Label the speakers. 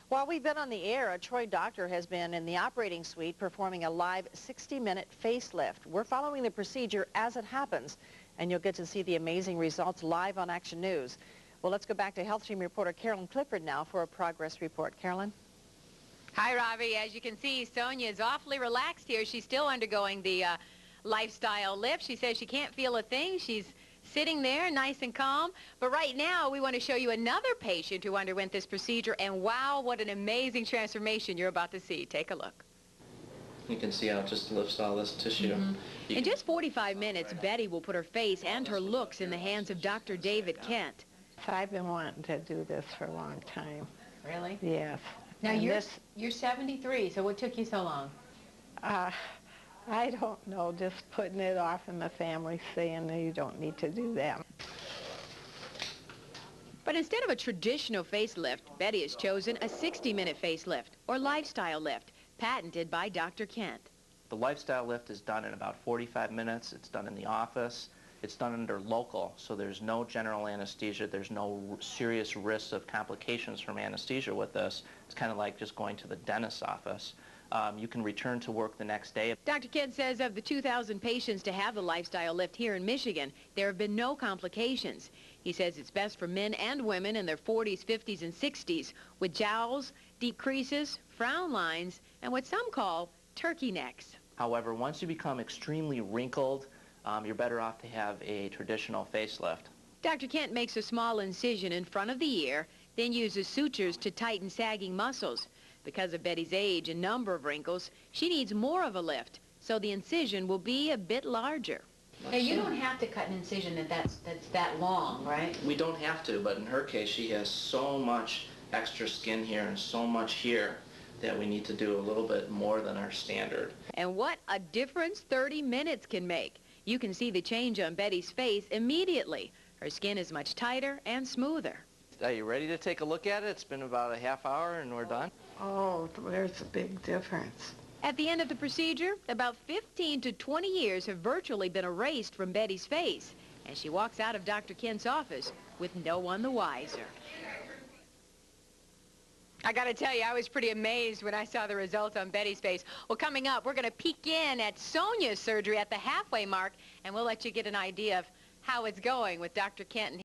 Speaker 1: While we've been on the air, a Troy doctor has been in the operating suite performing a live 60-minute facelift. We're following the procedure as it happens, and you'll get to see the amazing results live on Action News. Well, let's go back to Health Team reporter Carolyn Clifford now for a progress report. Carolyn?
Speaker 2: Hi, Robbie. As you can see, Sonia is awfully relaxed here. She's still undergoing the lifestyle lift. She says she can't feel a thing. She's sitting there nice and calm. But right now, we want to show you another patient who underwent this procedure, and wow, what an amazing transformation you're about to see. Take a look.
Speaker 3: You can see how it just lifts all this tissue.
Speaker 2: In just 45 minutes, Betty will put her face and her looks in the hands of Dr. David Kent.
Speaker 4: I've been wanting to do this for a long time.
Speaker 2: Really?
Speaker 4: Yes.
Speaker 2: Now,
Speaker 4: And
Speaker 2: you're 73, so what took you so long?
Speaker 4: I don't know, just putting it off in the family saying that you don't need to do that.
Speaker 2: But instead of a traditional facelift, Betty has chosen a 60-minute facelift, or lifestyle lift, patented by Dr. Kent.
Speaker 3: The lifestyle lift is done in about 45 minutes. It's done in the office. It's done under local, so there's no general anesthesia. There's no serious risks of complications from anesthesia with this. It's kind of like just going to the dentist's office. You can return to work the next day.
Speaker 2: Dr. Kent says of the 2,000 patients to have the lifestyle lift here in Michigan, there have been no complications. He says it's best for men and women in their 40s, 50s, and 60s with jowls, deep creases, frown lines, and what some call turkey necks.
Speaker 3: However, once you become extremely wrinkled, you're better off to have a traditional facelift.
Speaker 2: Dr. Kent makes a small incision in front of the ear, then uses sutures to tighten sagging muscles. Because of Betty's age and number of wrinkles, she needs more of a lift, so the incision will be a bit larger. Now, you don't have to cut an incision that's that long, right?
Speaker 3: We don't have to, but in her case, she has so much extra skin here and so much here that we need to do a little bit more than our standard.
Speaker 2: And what a difference 30 minutes can make. You can see the change on Betty's face immediately. Her skin is much tighter and smoother.
Speaker 3: Are you ready to take a look at it? It's been about a half hour and we're done.
Speaker 4: Oh, there's a big difference.
Speaker 2: At the end of the procedure, about 15 to 20 years have virtually been erased from Betty's face, and she walks out of Dr. Kent's office with no one the wiser. I got to tell you, I was pretty amazed when I saw the results on Betty's face. Well, coming up, we're going to peek in at Sonia's surgery at the halfway mark, and we'll let you get an idea of how it's going with Dr. Kent and